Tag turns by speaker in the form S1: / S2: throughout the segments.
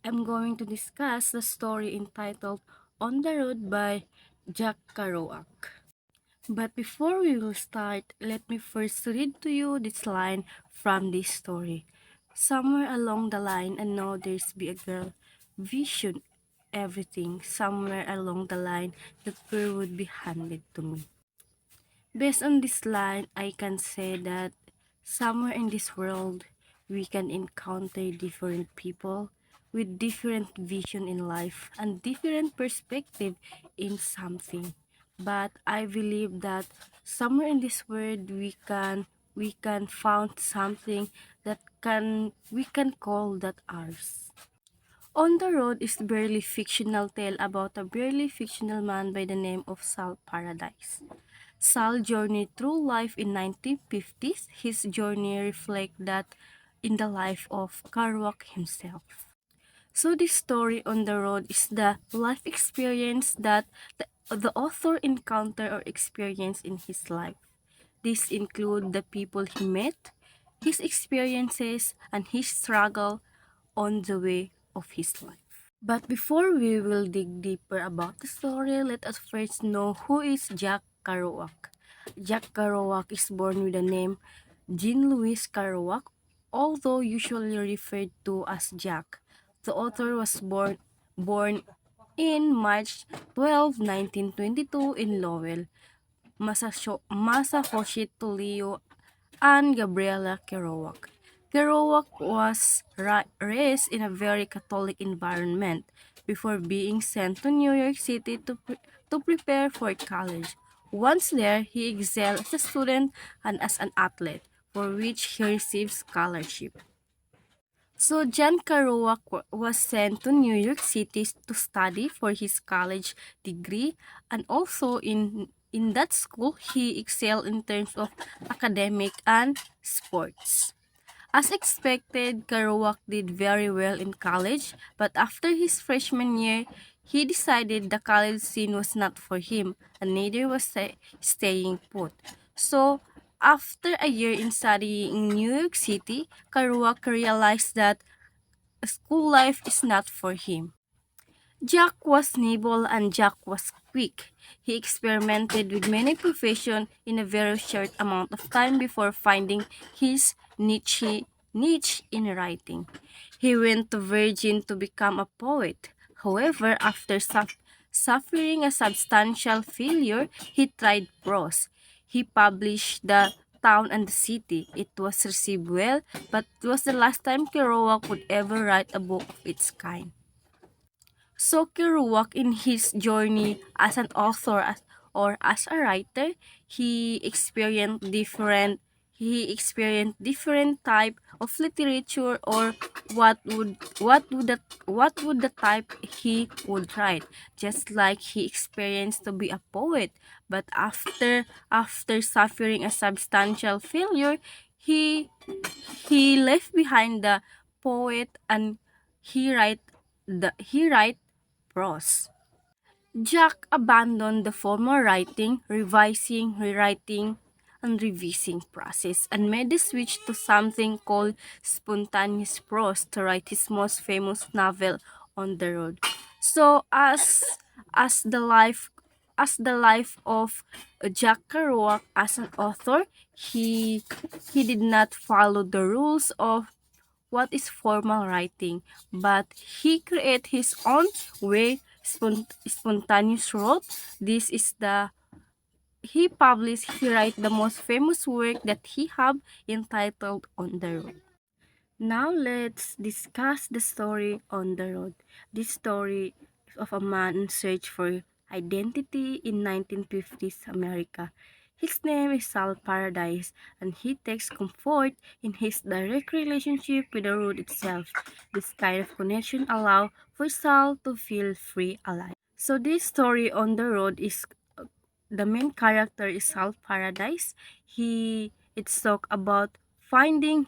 S1: I'm going to discuss the story entitled On the Road by Jack Kerouac. But before we will start, let me first read to you this line from this story. Somewhere along the line, I know there's be a girl, vision everything. Somewhere along the line, the girl would be handed to me. Based on this line, I can say that somewhere in this world, we can encounter different people with different vision in life and different perspective in something. But I believe that somewhere in this world we can found something that we can call that ours. On the Road is barely fictional tale about a barely fictional man by the name of Sal Paradise. Sal journeyed through life in 1950s. His journey reflects that in the life of Karuac himself. So this story on the road is the life experience that the author encountered or experienced in his life. These include the people he met, his experiences, and his struggle on the way of his life. But before we will dig deeper about the story, let us first know who is Jack Kerouac. Jack Kerouac is born with the name Jean-Louis Karuac, although usually referred to as Jack. The author was born in March 12, 1922 in Lowell, Massachusetts to Leo and Gabriela Kerouac. Kerouac was raised in a very Catholic environment before being sent to New York City to prepare for college. Once there, he excelled as a student and as an athlete, for which he received scholarship. So John Kerouac was sent to New York City to study for his college degree, and also in that school he excelled in terms of academic and sports. As expected, Kerouac did very well in college, but after his freshman year, he decided the college scene was not for him, and neither was staying put. So, after a year in studying in New York City, Kerouac realized that school life is not for him. Jack was nimble and Jack was quick. He experimented with many professions in a very short amount of time before finding his niche in writing. He went to Virgin to become a poet. However, after suffering a substantial failure, he tried prose. He published The Town and the City. It was received well, but it was the last time Kerouac would ever write a book of its kind. So Kerouac in his journey as an author or as a writer, he experienced different type of literature or what would the type he would write, just like he experienced to be a poet, but after suffering a substantial failure, he he left behind the poet and he write prose. Jack abandoned the former writing, revising, rewriting, and revising process and made the switch to something called spontaneous prose to write his most famous novel, On the Road. So as the life as the life of Jack Kerouac as an author, he did not follow the rules of what is formal writing, but he create his own way, spontaneous wrote. This is the he write the most famous work that he have entitled On the Road. Now let's discuss the story On the Road. This story is of a man in search for identity in 1950s America. His name is Sal Paradise, and he takes comfort in his direct relationship with the road itself. This kind of connection allows for Sal to feel free alive. So this story On the Road is the main character is Sal Paradise. It's talk about finding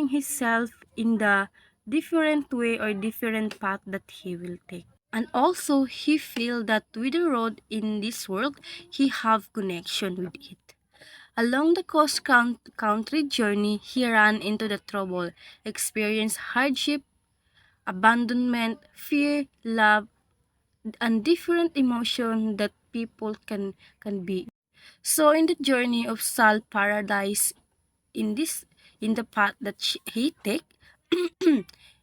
S1: himself in the different way or different path that he will take. And also he feel that with the road in this world, he have connection with it. Along the country journey, he ran into the trouble, experienced hardship, abandonment, fear, love, and different emotion that people can be. So in the journey of Sal Paradise, in this in the path that he take,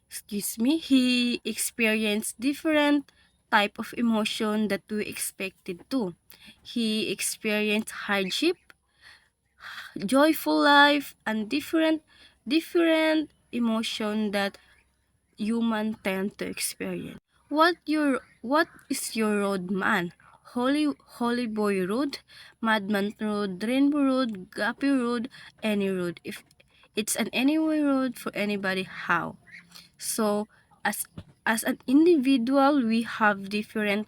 S1: excuse me, he experienced different type of emotion that we expected to. He experienced hardship, joyful life, and different emotion that human tend to experience. What is your road, man? Holy boy road, madman road, rainbow road, guppy road, any road. If it's an anyway road for anybody, how? So as as an individual, we have different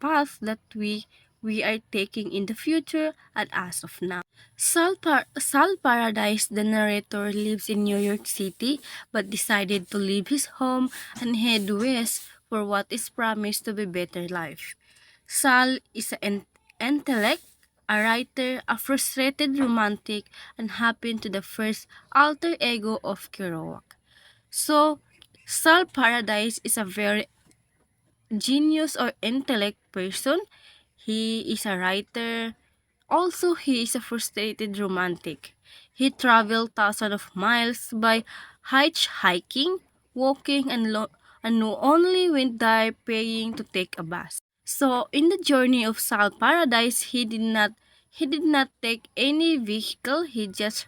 S1: paths that we are taking in the future and as of now. Sal Paradise, the narrator, lives in New York City but decided to leave his home and head west for what is promised to be better life. Sal is an intellect, a writer, a frustrated romantic, and happened to the first alter ego of Kerouac. So, Sal Paradise is a very genius or intellect person. He is a writer. Also, he is a frustrated romantic. He traveled thousands of miles by hitchhiking, walking, and only went there paying to take a bus. So, in the journey of Sal Paradise, he did not take any vehicle. He's just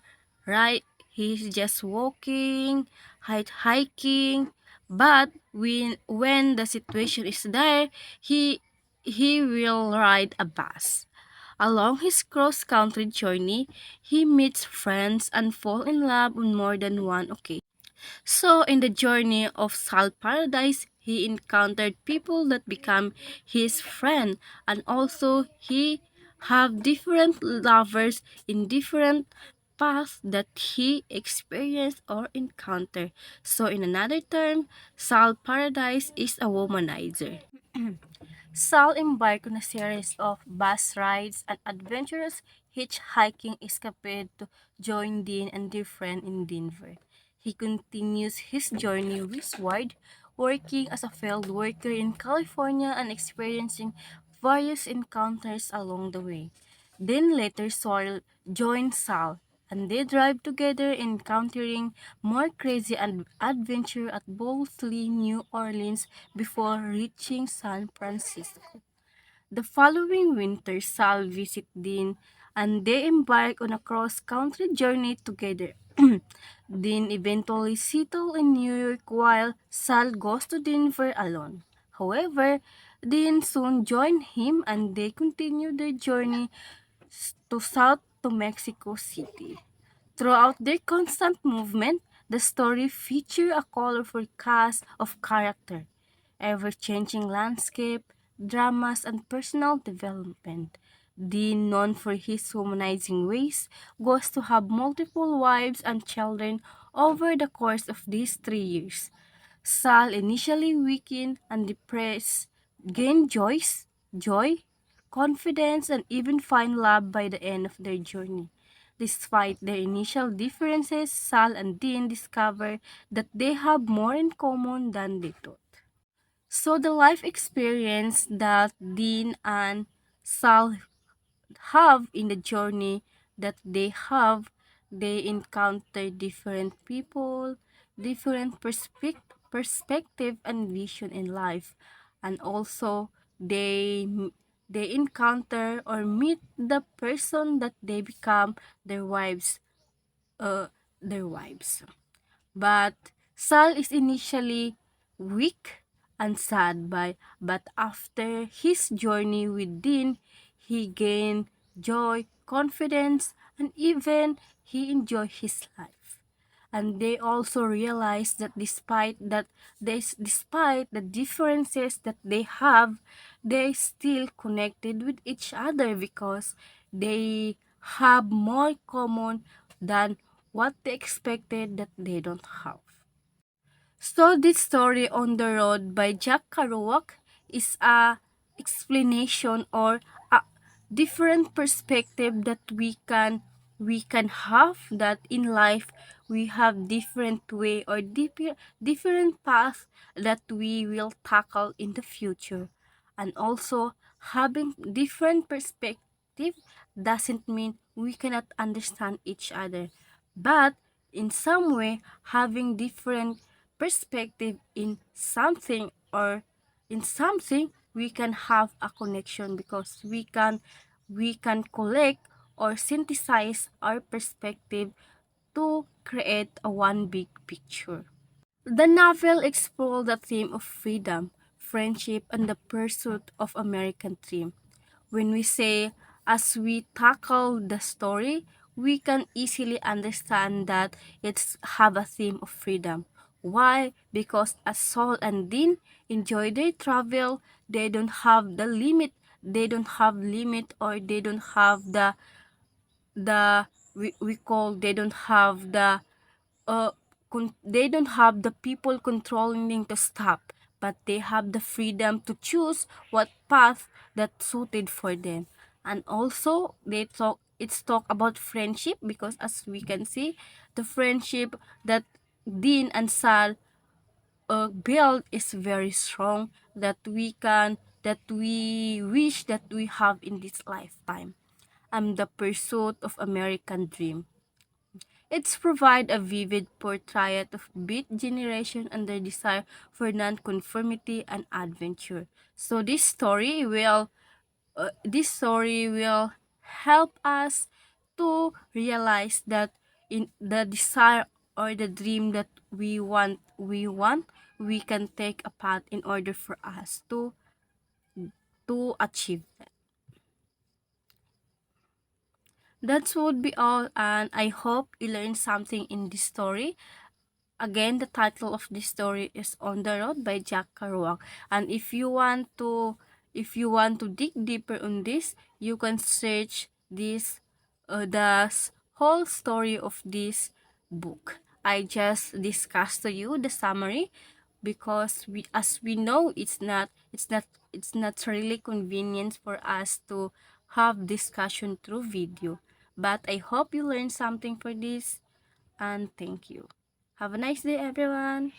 S1: walking, hiking. But when the situation is there, he will ride a bus. Along his cross-country journey, he meets friends and fall in love on more than one occasion. So, in the journey of Sal Paradise, he encountered people that become his friend, and also he have different lovers in different paths that he experienced or encountered. So, in another term, Sal Paradise is a womanizer. Sal embarked on a series of bus rides and adventurous hitchhiking escapade to join Dean and their friend in Denver. He continues his journey westward, working as a field worker in California and experiencing various encounters along the way. Then later Sorrel joins Sal, and they drive together encountering more crazy adventure at both Lee, New Orleans before reaching San Francisco. The following winter, Sal visits Dean and they embark on a cross-country journey together. Dean eventually settles in New York while Sal goes to Denver alone. However, Dean soon joins him and they continue their journey to South to Mexico City. Throughout their constant movement, the story features a colorful cast of character, ever-changing landscape, dramas, and personal development. Dean, known for his humanizing ways, goes to have multiple wives and children over the course of these 3 years. Sal, initially weakened and depressed, gained joy, confidence, and even find love by the end of their journey. Despite their initial differences, Sal and Dean discover that they have more in common than they thought. So the life experience that Dean and Sal have in the journey that they have, they encounter different people, different perspective and vision in life, and also they they encounter or meet the person that they become their wives, uh their wives. But Sal is initially weak and sad but after his journey with Dean, he gained joy, confidence, and even he enjoyed his life. And they also realized that despite the differences that they have, they still connected with each other because they have more common than what they expected that they don't have. So this story On the Road by Jack Kerouac is a explanation or a different perspective that we can have that in life we have different way or different path that we will tackle in the future. And also, having different perspective doesn't mean we cannot understand each other, but in some way, having different perspective in something or in something, we can have a connection because we can collect or synthesize our perspective to create a one big picture. The novel explored the theme of freedom, friendship, and the pursuit of American dream. When we say, as we tackle the story, we can easily understand that it's have a theme of freedom. Why? Because as Saul and Dean enjoy their travel, they don't have the limit. They don't have limit or they don't have the we call they don't have uh they don't have the people controlling to stop, but they have the freedom to choose what path that suited for them. And also it's talk about friendship because as we can see, the friendship that Dean and Sal build is very strong, that we wish that we have in this lifetime. The pursuit of American dream. It's provide a vivid portrait of Beat generation and their desire for non-conformity and adventure. So this story will help us to realize that in the desire or the dream that we can take a path in order for us to achieve that. That would be all, and I hope you learned something in this story. Again, the title of this story is On the Road by Jack Kerouac. And if you want to dig deeper on this, you can search this whole story of this book. I just discussed to you the summary because we know it's not really convenient for us to have discussion through video. But I hope you learned something for this, and thank you. Have a nice day, everyone.